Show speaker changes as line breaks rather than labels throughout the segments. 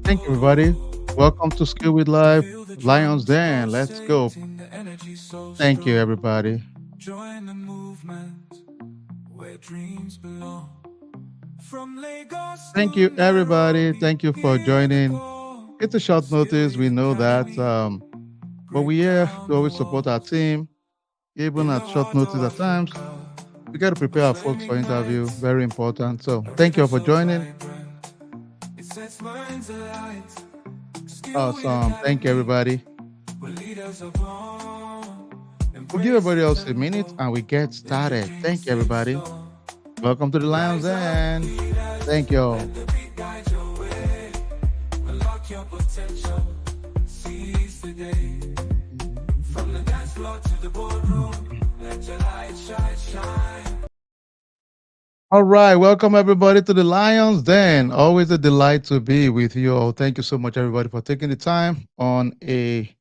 Thank you, everybody. Welcome to Skill with Life, Lions Den. Let's go. Thank you, everybody.
Join the movement where dreams belong. From Lagos
Thank you,
to
everybody.
Nairobi,
Thank you for
hear the
joining.
call.
It's a short
Still
notice. We
the
know that,
academy,
but
break
we here
down
to
the
always support our
walls.
team, even
In the
at short
heart of
notice at times.
Africa,
We got to prepare our folks for
training
interview.
nights,
Very important. So,
a
thank you
rhythm
all for
so
joining.
vibrant. It sets minds alight. Skill with
Awesome. Thank you,
academy,
everybody.
where leaders are born.
We'll give
Embrace the
everybody else a minute
tempo,
and we get
let the
started.
dream
Thank you,
stay
everybody.
strong.
Welcome to the Lions
Rise up,
Den.
leaders,
Thank you
let
all.
the beat guide your way. Unlock your potential, seize the day. From the dance floor to the boardroom, let your light shine, shine.
All right, welcome everybody to the Lions Den. Always a delight to be with you all. Thank you so much, everybody, for taking the time on a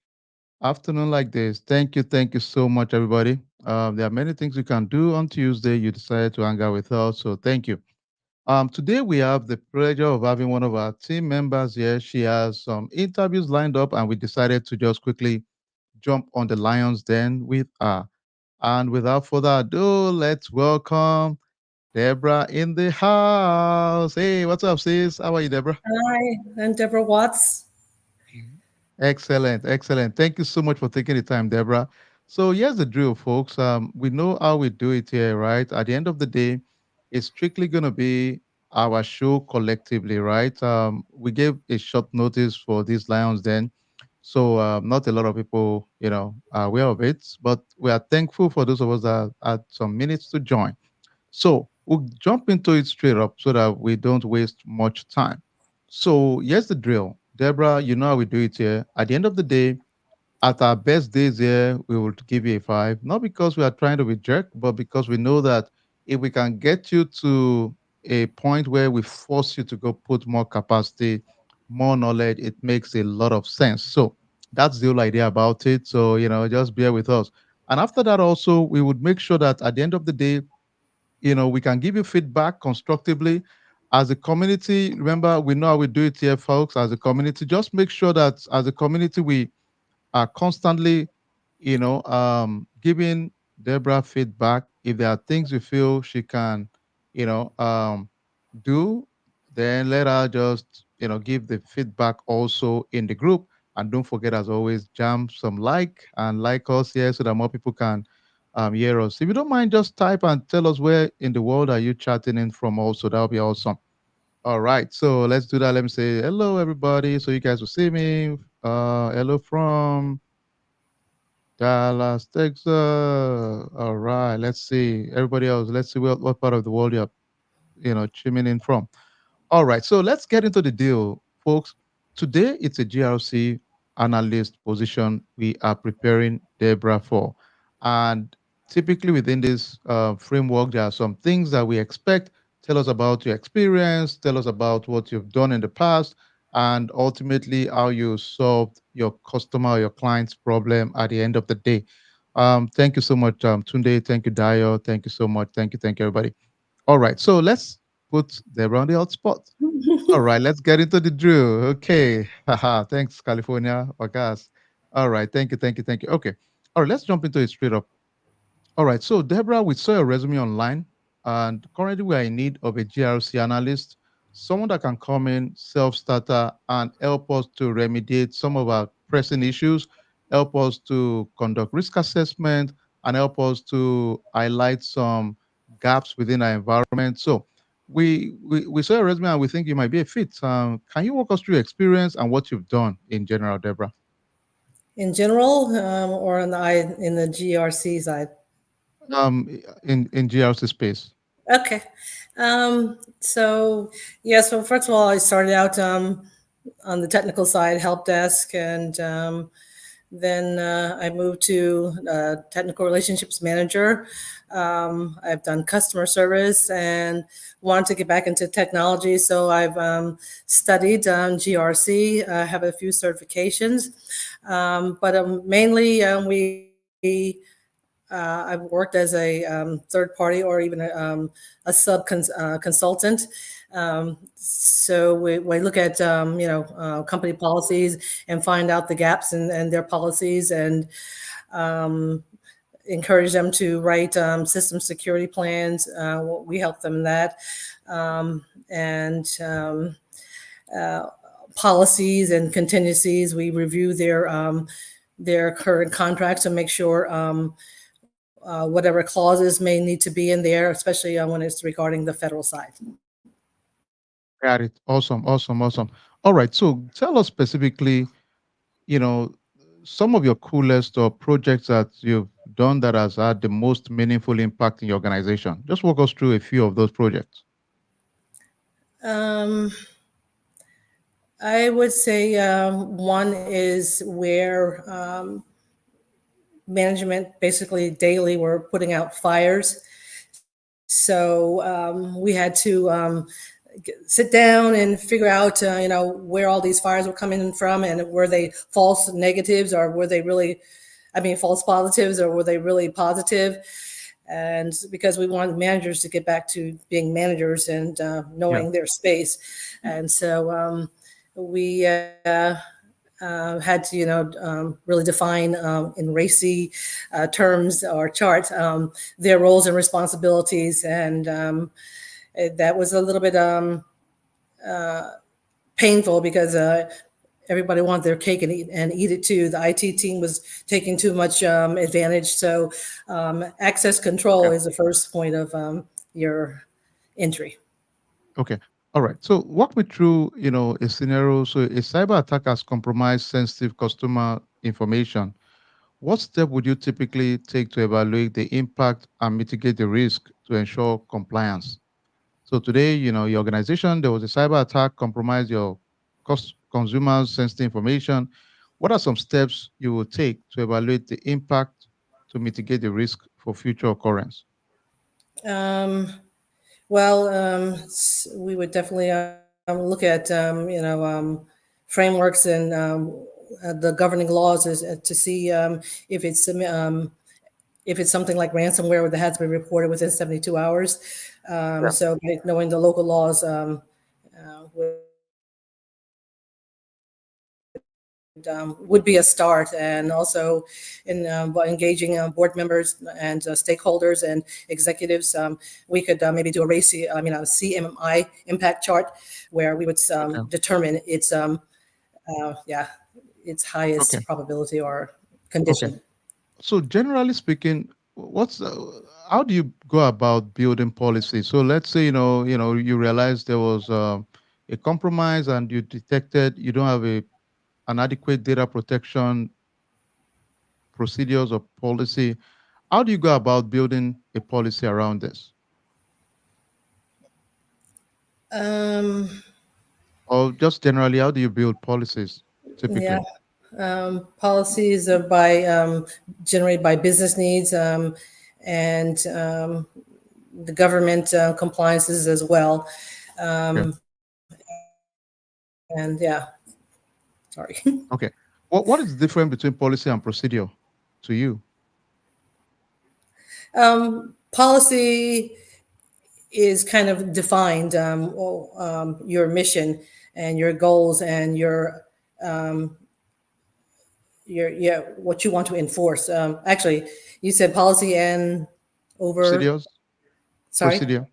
afternoon like this. Thank you so much, everybody. There are many things you can do on Tuesday. You decided to hang out with us, so thank you. Today we have the pleasure of having one of our team members here. She has some interviews lined up, and we decided to just quickly jump on the Lions Den with her. And without further ado, let's welcome Deborah in the house. Hey, what's up, sis? How are you, Deborah?
Hi, I'm Deborah Watts.
Excellent, excellent. Thank you so much for taking the time, Deborah. So here's the drill, folks. We know how we do it here, right? At the end of the day, it's strictly going to be our show collectively, right? We gave a short notice for these lions then, so not a lot of people, are aware of it. But we are thankful for those of us that had some minutes to join. So we'll jump into it straight up so that we don't waste much time. So here's the drill. Deborah, you know how we do it here. At the end of the day, at our best days here, we will give you a five. Not because we are trying to be jerk, but because we know that if we can get you to a point where we force you to go put more capacity, more knowledge, it makes a lot of sense. So that's the whole idea about it. So, just bear with us. And after that, also, we would make sure that at the end of the day, we can give you feedback constructively as a community. Remember, we know how we do it here, folks. As a community, just make sure that as a community we are constantly, giving Deborah feedback. If there are things we feel she can, you know um do, then let her just give the feedback also in the group. And don't forget, as always, jam some and like us here so that more people can hear us. If you don't mind, just type and tell us where in the world are you chatting in from also. That'll be awesome. All right, so let's do that. Let me say hello everybody so you guys will see me. Hello from Dallas, Texas. All right, let's see everybody else. Let's see what part of the world you're chiming in from. All right, so let's get into the deal, folks. Today it's a GRC analyst position we are preparing Debra for. And typically within this framework, there are some things that we expect. Tell us about your experience, tell us about what you've done in the past, and ultimately how you solved your customer or your client's problem at the end of the day. Thank you so much, Tunde. Thank you, Dio. Thank you so much. Thank you, everybody. All right, so let's put Debra on the hot spot. All right, let's get into the drill. Okay. Haha. Thanks, California. Wagas. All right. Thank you. Okay. All right, let's jump into it straight up. All right. So, Deborah, we saw your resume online, and currently we are in need of a GRC analyst, someone that can come in, self starter, and help us to remediate some of our pressing issues, help us to conduct risk assessment, and help us to highlight some gaps within our environment. So, we saw your resume and we think you might be a fit. Can you walk us through your experience and what you've done in general, Deborah?
In general, or in the GRC side?
In GRC space.
Okay. So, yeah, so first of all, I started out on the technical side, help desk, and then I moved to technical relationships manager. I've done customer service and wanted to get back into technology. So I've studied GRC, have a few certifications. But mainly we I've worked as a third party or even a consultant. So we look at company policies and find out the gaps in their policies and encourage them to write system security plans. We help them in that. And Policies and contingencies. We review their current contracts to make sure whatever clauses may need to be in there, especially when it's regarding the federal side.
Got it. Awesome, awesome, awesome. All right. So tell us specifically, you know, some of your coolest or projects that you've done that has had the most meaningful impact in your organization. Just walk us through a few of those projects.
Um, I would say one is where management basically daily were putting out fires. So we had to sit down and figure out, where all these fires were coming from, and were they false negatives or were they really, false positives, or were they really positive? And because we wanted managers to get back to being managers and
Yeah.
knowing their space, and so we had to, really define in racy terms or charts their roles and responsibilities, and that was a little bit painful because everybody wanted their cake and eat it too. The IT team was taking too much advantage. So access control
Okay.
is the first point of your entry.
Okay. All right. So walk me through, a scenario. So a cyber attack has compromised sensitive customer information. What step would you typically take to evaluate the impact and mitigate the risk to ensure compliance? So today, your organization, there was a cyber attack, compromised your consumers' sensitive information. What are some steps you will take to evaluate the impact to mitigate the risk for future occurrence?
Um, well, we would definitely look at frameworks and the governing laws is to see if it's something like ransomware that has to be reported within 72 hours.
Yeah.
So by knowing the local laws would be a start, and also in by engaging board members and stakeholders and executives, we could maybe do a CMMI impact chart where we would
Okay.
determine yeah, its
Okay.
highest probability or
Okay.
condition.
So generally speaking, what's how do you go about building policy? So let's say you realize there was a compromise and you detected you don't have a an adequate data protection procedures or policy. How do you go about building a policy around this?
Um,
Or just generally, how do you build policies
yeah,
typically?
policies are by generated by business needs and the government compliances as well.
Okay.
And yeah, sorry.
Okay. What is the difference between policy and procedure to you?
Policy is kind of defined your mission and your goals and your yeah what you want to enforce. Actually, you said policy and over.
Procedures?
Sorry,
Procedure.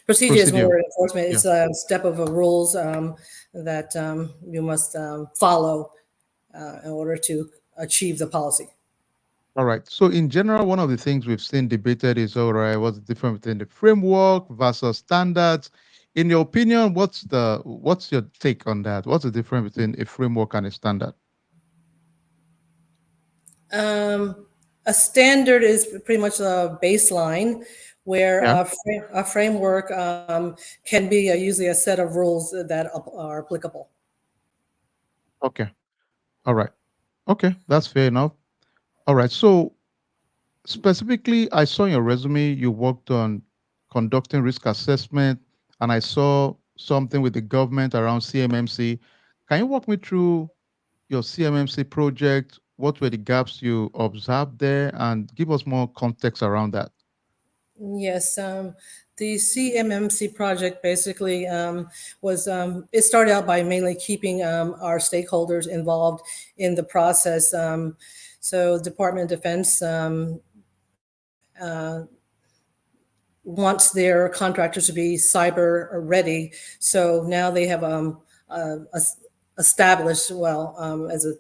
procedure is
Procedure.
more enforcement.
Yeah.
It's a step of rules that you must follow in order to achieve the policy.
All right. So in general, one of the things we've seen debated is all right, what's the difference between the framework versus standards? In your opinion, what's your take on that? What's the difference between a framework and a standard?
Um, a standard is pretty much a baseline where
Yeah.
a framework can be usually a set of rules that are applicable.
Okay. All right. Okay, that's fair enough. All right. So specifically, I saw in your resume you worked on conducting risk assessment, and I saw something with the government around CMMC. Can you walk me through your CMMC project? What were the gaps you observed there? And give us more context around that.
Yes, the CMMC project basically was it started out by mainly keeping our stakeholders involved in the process. So, Department of Defense wants their contractors to be cyber ready. So now they have established, well, as a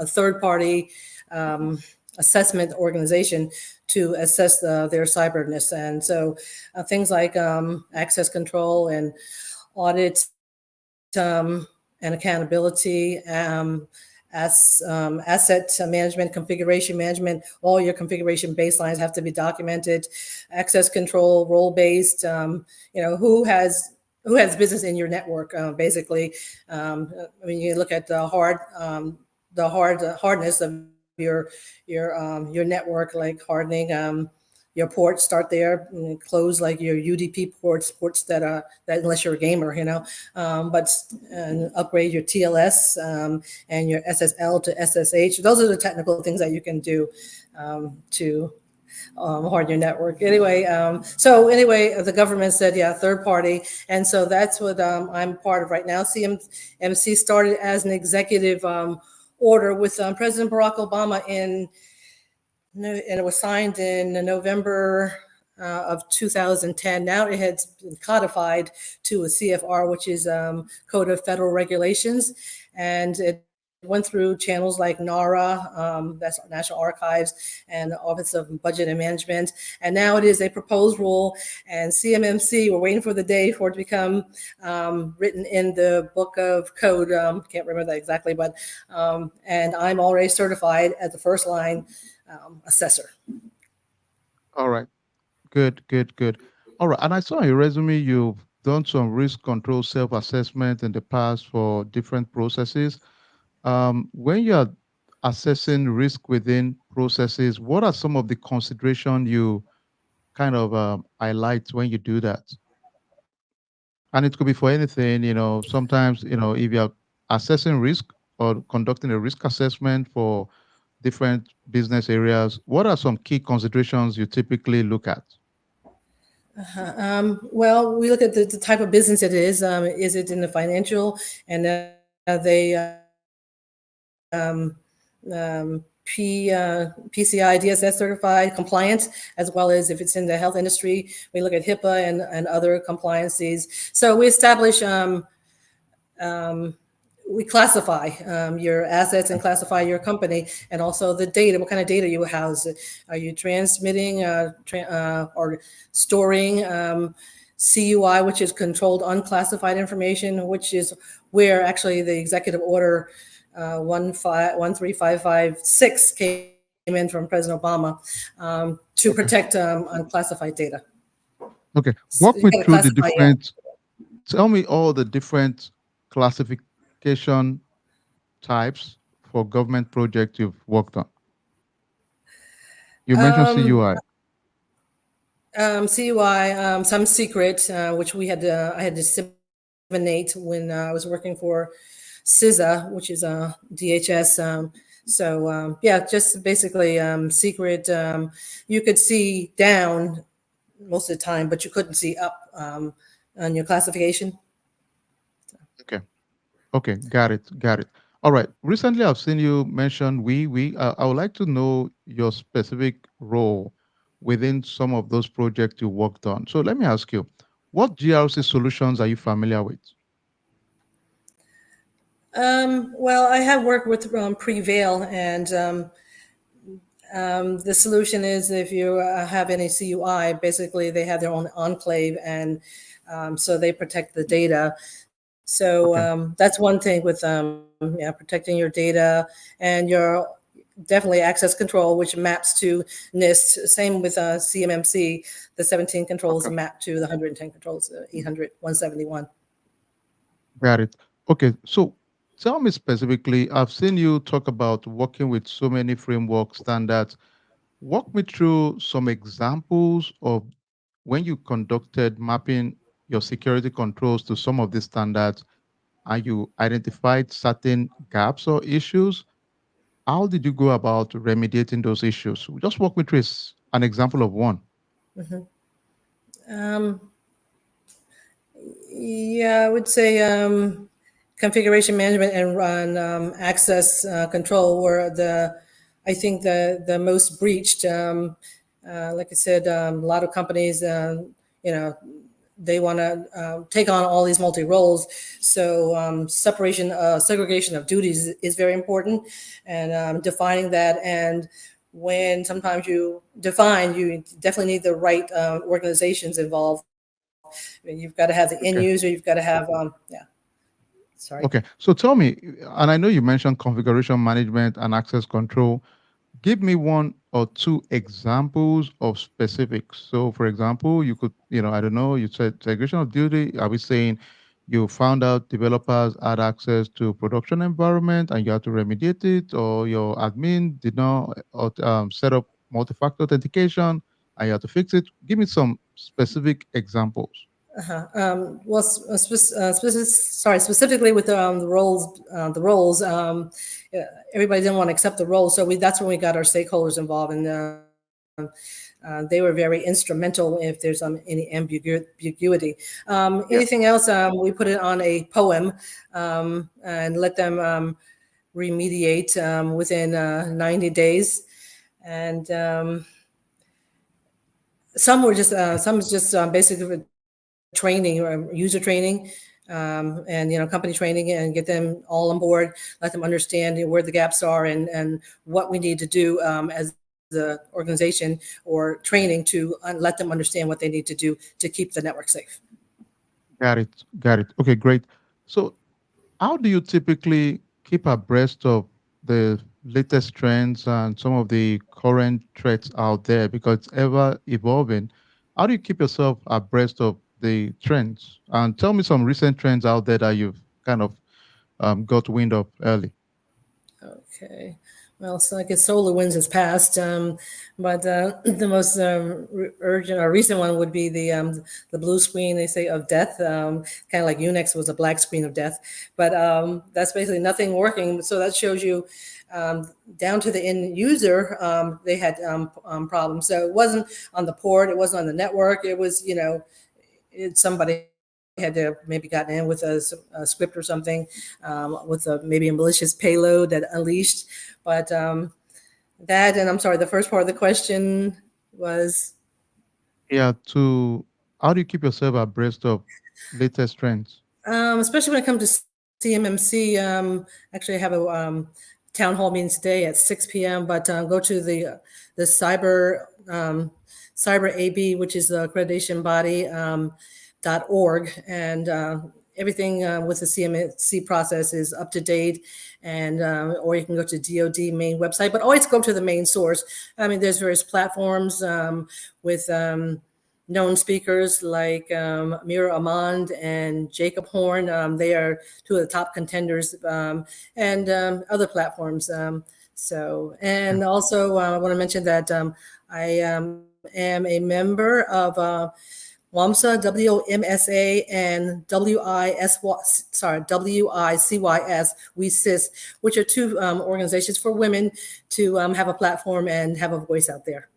third party assessment organization to assess their cyberness. And so things like access control and audit and accountability, asset management, configuration management. All your configuration baselines have to be documented. Access control, role based. Who has business in your network, basically. I mean, you look at the hardness of your network, like hardening your ports. Start there, and close like your UDP ports that unless you're a gamer, but and upgrade your TLS and your SSL to SSH. Those are the technical things that you can do to harden your network. Anyway, the government said, yeah, third party, and so that's what I'm part of right now. CMMC started as an executive order with President Barack Obama and it was signed in November of 2010. Now it has been codified to a CFR, which is Code of Federal Regulations, and it went through channels like NARA, that's National Archives, and the Office of Budget and Management, and now it is a proposed rule. And CMMC, we're waiting for the day for it to become written in the Book of Code. Can't remember that exactly, but and I'm already certified as the first line assessor.
All right. Good, good, good. All right. And I saw in your resume you've done some risk control self assessment in the past for different processes. When you're assessing risk within processes, what are some of the consideration you kind of highlight when you do that? And it could be for anything, sometimes, if you're assessing risk or conducting a risk assessment for different business areas, what are some key considerations you typically look at?
Well, we look at the type of business it is. Is it in the financial, and they PCI DSS certified compliant, as well as if it's in the health industry, we look at HIPAA and other compliances. So we establish we classify your assets and classify your company, and also the data. What kind of data you house? Are you transmitting or storing CUI, which is controlled unclassified information, which is where actually the executive order 13556 came in from President Obama to protect
Okay.
unclassified data.
Okay.
So you
Walk me
got to
through the
classify, yeah.
different, tell me all the different classification types for government projects you've worked on. You mentioned
Um,
CUI.
CUI, some secret, which I had to disseminate when I was working for CISA, which is DHS. Yeah, just basically secret. You could see down most of the time, but you couldn't see up on your classification.
Okay. Okay. Got it. Got it. All right. Recently, I've seen you mention we. I would like to know your specific role within some of those projects you worked on. So let me ask you, what GRC solutions are you familiar with?
Well, I have worked with Prevail, and the solution is if you have any CUI, basically they have their own enclave, and so they protect the data. So
Okay.
that's one thing with yeah, protecting your data and your definitely access control, which maps to NIST. Same with CMMC, the 17 controls
Okay.
map to the 110 controls, 800, 171.
Got it. Okay. So tell me specifically, I've seen you talk about working with so many framework standards. Walk me through some examples of when you conducted mapping your security controls to some of these standards and you identified certain gaps or issues. How did you go about remediating those issues? Just walk me through an example of one.
Um, yeah, I would say configuration management and run access control were I think the most breached. Like I said, a lot of companies, you know, they want to take on all these multi roles. So segregation of duties is very important, and defining that. And when sometimes you define, you definitely need the right organizations involved. I mean, you've got to have the end user. You've got to have yeah. Sorry.
Okay. So tell me, and I know you mentioned configuration management and access control. Give me one or two examples of specifics. So, for example, you could, I don't know, you said segregation of duty. Are we saying you found out developers had access to production environment and you had to remediate it, or your admin did not set up multi-factor authentication and you had to fix it? Give me some specific examples.
Well, specifically with the roles, yeah, everybody didn't want to accept the role, so that's when we got our stakeholders involved, and they were very instrumental if there's any ambiguity. Anything
Yeah.
else, we put it on a poem and let them remediate within 90 days, and some is just basically training or user training, and company training, and get them all on board, let them understand where the gaps are, and what we need to do as a organization or training to let them understand what they need to do to keep the network safe.
Got it. Got it. Okay, great. So, how do you typically keep abreast of the latest trends and some of the current threats out there? Because it's ever evolving. How do you keep yourself abreast of the trends? And tell me some recent trends out there that you've kind of got wind of early.
Okay. Well, so I guess SolarWinds has passed, but the most urgent or recent one would be the blue screen, they say, of death, kind of like Unix was a black screen of death. But that's basically nothing working. So that shows you down to the end user, they had problems. So it wasn't on the port, it wasn't on the network. It was, somebody had to maybe gotten in with a script or something, with maybe a malicious payload that unleashed. But that, and I'm sorry, the first part of the question was,
Yeah, to how do you keep yourself abreast of latest trends?
especially when it comes to CMMC. Actually, I have a town hall meeting today at 6 p.m. But go to the cyber AB, which is the accreditation body. .org, and everything with the CMMC process is up to date, and or you can go to DoD main website, but always go to the main source. I mean, there's various platforms with known speakers like Mira Amand and Jacob Horn. They are two of the top contenders, and other platforms. And
Yeah.
also I want to mention that I am a member of WAMSA, WMSA, and WICYS, we SIS, which are two organizations for women to have a platform and have a voice out there,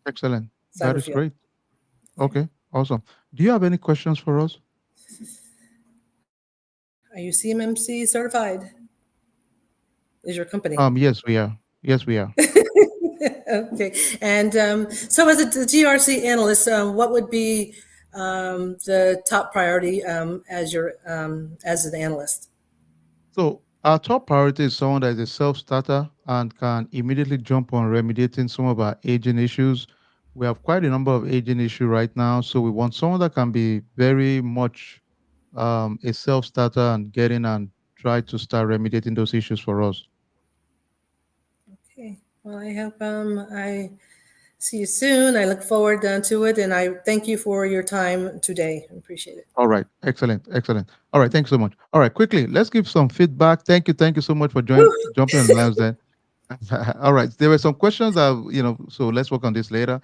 Excellent. That
cyber
is
field.
great. Okay, awesome. Do you have any questions for us?
Are you CMMC certified? Is your company?
Yes, we are. Yes, we are.
Okay. And so, as a GRC analyst, what would be the top priority as an analyst?
So our top priority is someone that is a self-starter and can immediately jump on remediating some of our aging issues. We have quite a number of aging issues right now, so we want someone that can be very much a self-starter and get in and try to start remediating those issues for us.
Okay. Well, I hope I see you soon. I look forward to it, and I thank you for your time today. I appreciate it.
All right, excellent, excellent. All right, thanks so much. All right, quickly, let's give some feedback. Thank you so much for jumping on the lines there. All right. There were some questions that, so let's work on this later.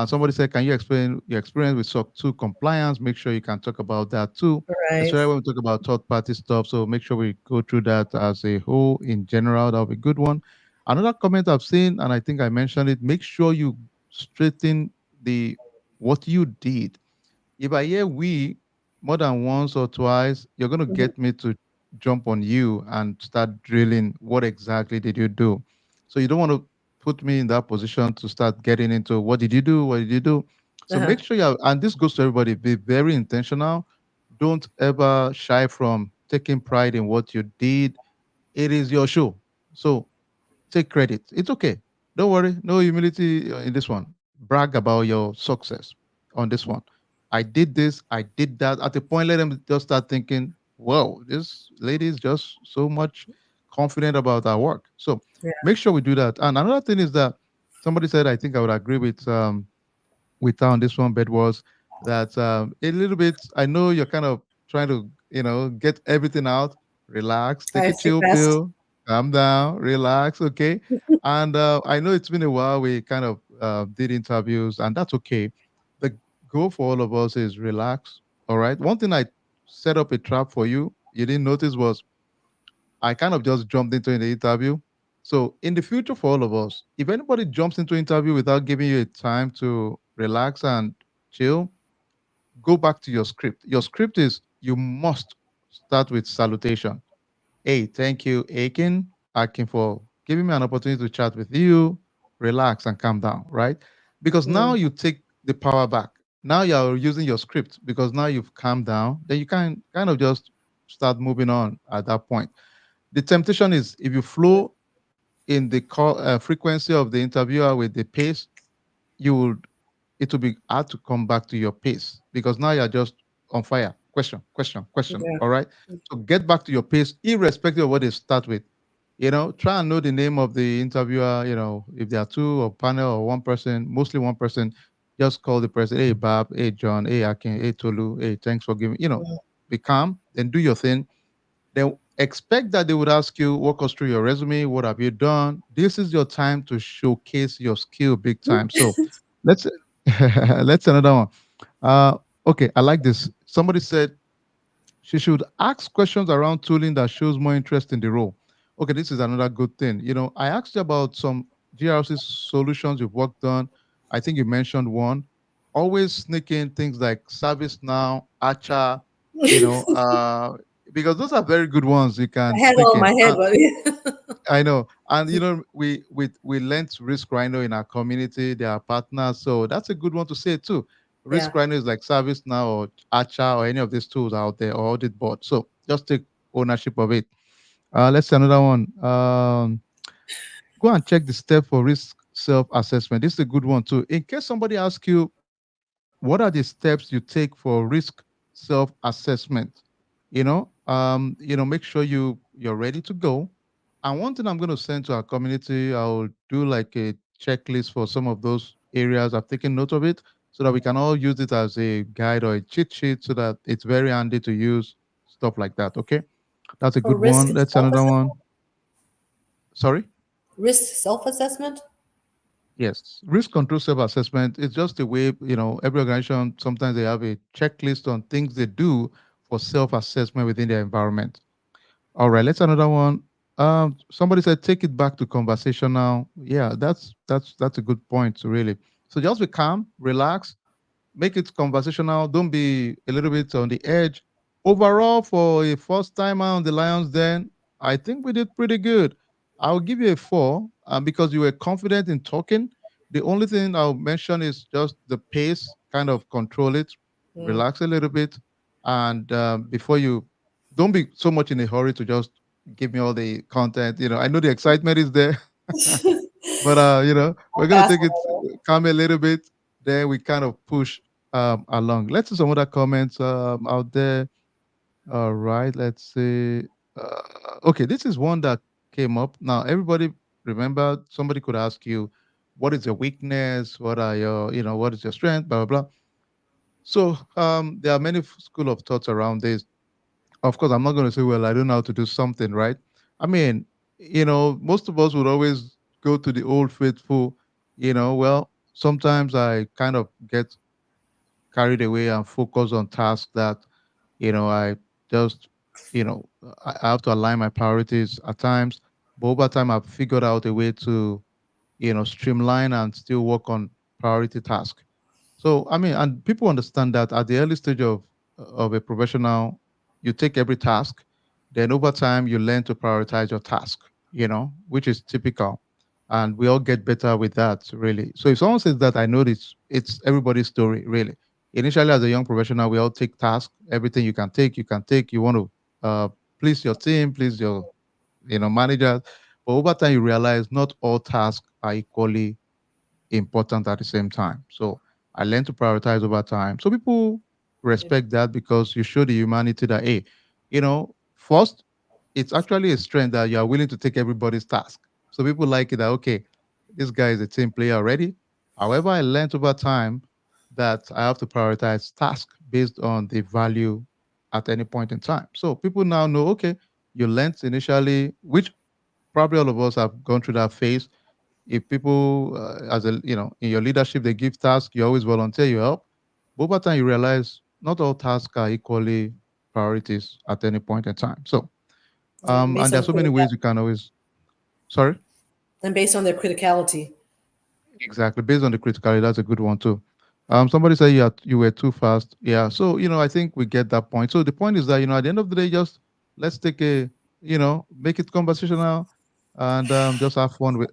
Somebody said, can you explain your experience with SOC 2 compliance? Make sure you can talk about that too,
All right.
especially when we talk about third party stuff. So make sure we go through that as a whole in general. That'll be a good one. Another comment I've seen, and I think I mentioned it, make sure you straighten the what you did. If I hear we more than once or twice, you're going to
Mhm.
get me to jump on you and start drilling what exactly did you do. So you don't want to put me in that position to start getting into what did you do? What did you do? So
Uh-huh.
make sure you have, and this goes to everybody, be very intentional. Don't ever shy from taking pride in what you did. It is your show. So take credit. It's okay. Don't worry. No humility in this one. Brag about your success on this one. I did this. I did that. At the point, let them just start thinking, "Whoa, this lady is just so much confident about our work." So
Yeah.
make sure we do that. And another thing is that somebody said, I think I would agree with her on this one, bed was that a little bit. I know you're kind of trying to, get everything out. Relax, take
I
a
think
chill
best.
pill, calm down, relax, okay. And I know it's been a while. We kind of did interviews, and that's okay. The goal for all of us is relax. All right. One thing I set up a trap for you. You didn't notice was I kind of just jumped into the interview. So in the future, for all of us, if anybody jumps into interview without giving you a time to relax and chill, go back to your script. Your script is you must start with salutation. Hey, thank you, Akin, for giving me an opportunity to chat with you. Relax and calm down, right? Because now
Mm.
you take the power back. Now you're using your script because now you've calmed down. Then you can kind of just start moving on at that point. The temptation is if you flow in the call frequency of the interviewer with the pace, you would it will be hard to come back to your pace because now you're just on fire. Question, question, question.
Yeah.
All right. So get back to your pace, irrespective of what they start with. Try and know the name of the interviewer. If there are two or panel or one person, mostly one person, just call the person. Hey, Bob. Hey, John. Hey, Akin. Hey, Tolu. Hey, thanks for giving.
Mm.
Be calm. Then do your thing. Then expect that they would ask you, walk us through your resume. What have you done? This is your time to showcase your skill big time. So let's let's another one. Uh, okay, I like this. Somebody said she should ask questions around tooling that shows more interest in the role. Okay, this is another good thing. I asked you about some GRC solutions you've worked on. I think you mentioned one. Always sneak in things like ServiceNow, Acha, you know, uh, because those are very good ones you
I
can
had it
sneak
all in
in.
my head, but
I know, and we lent Risk Rhino in our community. They are partners, so that's a good one to say too.
yeah.
Risk Rhino is like ServiceNow or Acha or any of these tools out there or audit board. So just take ownership of it. Let's see another one. Go and check the step for risk self assessment. This is a good one too. In case somebody asks you, what are the steps you take for risk self assessment? Make sure you're ready to go. And one thing I'm going to send to our community, I'll do like a checklist for some of those areas. I've taken note of it so that we can all use it as a guide or a cheat sheet so that it's very handy to use, stuff like that. Okay. That's a
For
good
risk
one.
and
Let's
self
another one.
assessment.
Sorry.
Risk self assessment.
Yes, risk control self assessment is just a way, every organization sometimes they have a checklist on things they do for self assessment within their environment. All right, let's another one. Somebody said take it back to conversational. Yeah, that's a good point, really. So just be calm, relax, make it conversational. Don't be a little bit on the edge. Overall, for a first timer on the Lions, then I think we did pretty good. I'll give you a four because you were confident in talking. The only thing I'll mention is just the pace, kind of control it,
Mm.
relax a little bit, and before you don't be so much in a hurry to just give me all the content. I know the excitement is there, but we're gonna
Fast.
take it calm a little bit. Then we kind of push along. Let's see some other comments out there. All right, let's see. Okay, this is one that came up. Now, everybody, remember, somebody could ask you, "What is your weakness? What is your strength?" Blah blah blah. So there are many school of thoughts around this. Of course, I'm not going to say, "Well, I don't know how to do something," right? I mean, most of us would always go to the old faithful. Well, sometimes I kind of get carried away and focus on tasks that I just I have to align my priorities at times. But over time, I've figured out a way to, streamline and still work on priority tasks. So, I mean, and people understand that at the early stage of a professional, you take every task, then over time you learn to prioritize your task, which is typical. And we all get better with that, really. So if someone says that, I know this, it's everybody's story, really. Initially, as a young professional, we all take tasks, everything you can take, you can take. You want to please your team, please your, managers. But over time, you realize not all tasks are equally important at the same time. So I learned to prioritize over time. So people respect that because you show the humanity that, hey, first, it's actually a strength that you are willing to take everybody's task. So people like it that, okay, this guy is a team player already. However, I learned over time that I have to prioritize tasks based on the value at any point in time. So people now know, okay, you learned initially, which probably all of us have gone through that phase. If people as a in your leadership they give tasks, you always volunteer, you help, but over time you realize not all tasks are equally priorities at any point in time. So
Yeah,
and
based
there's
on
so many ways you can always, sorry.
and based on their criticality.
Exactly, based on the criticality. That's a good one too. Somebody said you were too fast. Yeah, so I think we get that point. So the point is that at the end of the day, just let's take a make it conversational and just have fun with.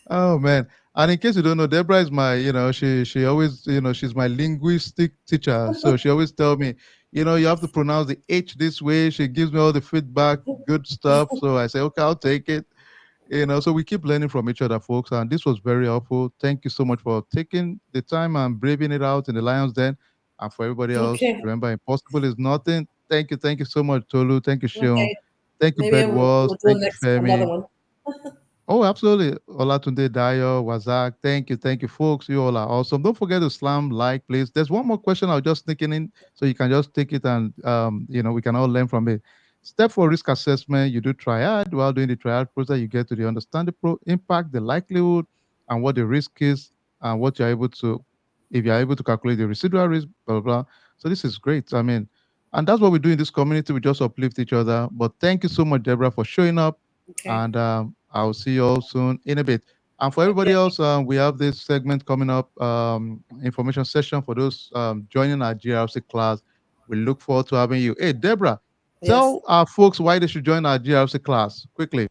Oh man. And in case you don't know, Deborah is my, she always, she's my linguistic teacher. So she always tell me, you have to pronounce the H this way. She gives me all the feedback, good stuff. So I say, okay, I'll take it. So we keep learning from each other, folks. And this was very helpful. Thank you so much for taking the time and braving it out in the Lions Den. And for everybody else,
Okay.
remember, impossible is nothing. Thank you. Thank you so much, Tolu. Thank you, Shion.
Okay.
Thank you,
Maybe
Bed
we'll,
Walls.
we'll do
Thank you,
next another
Femi.
one.
Oh, absolutely. Olatunde, Dayo, Wazak. Thank you, folks. You all are awesome. Don't forget to slam like, please. There's one more question I'll just sneak in, so you can just take it and we can all learn from it. Step for risk assessment, you do triad. While doing the triad process, you get to the understand the impact, the likelihood, and what the risk is, and what you're able to, if you're able to calculate the residual risk, blah, blah, blah. So this is great. I mean, and that's what we do in this community. We just uplift each other. But thank you so much, Deborah, for showing up,
Okay.
and I'll see you all soon in a bit. And for everybody
Okay.
else, we have this segment coming up, information session for those joining our GRC class. We look forward to having you. Hey, Deborah,
Yes.
tell our folks why they should join our GRC class quickly.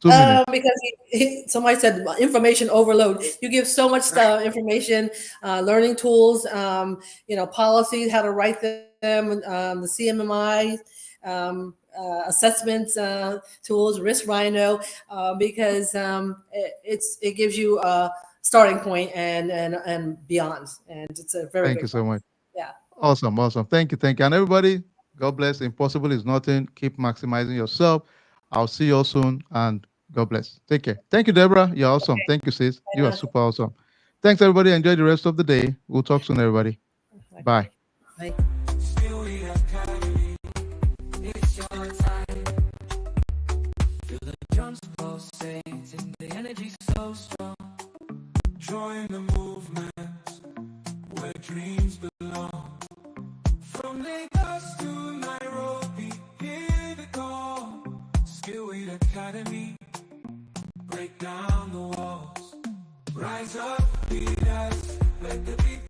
2 minutes.
Because somebody said information overload. You give so much stuff, information, learning tools, policies, how to write them, the CMMI, assessments tools, Risk Rhino, because it gives you a starting point and beyond, and it's a very
Thank you
good
so
class.
much.
Yeah.
Awesome, awesome. Thank you. And everybody, God bless. Impossible is nothing. Keep maximizing yourself. I'll see you all soon and God bless. Take care. Thank you, Deborah. You're awesome. Thank you, sis. You are
Yeah.
super awesome. Thanks, everybody. Enjoy the rest of the day. We'll talk soon, everybody. Bye.
Okay. Bye.
Still we academy, it's your time. Feel the drums pulsating, the energy's so strong. Join the movement where dreams belong. From Lagos to Nairobi, hear the call. Skillweed Academy, break down the walls. Rise up, lead us, let the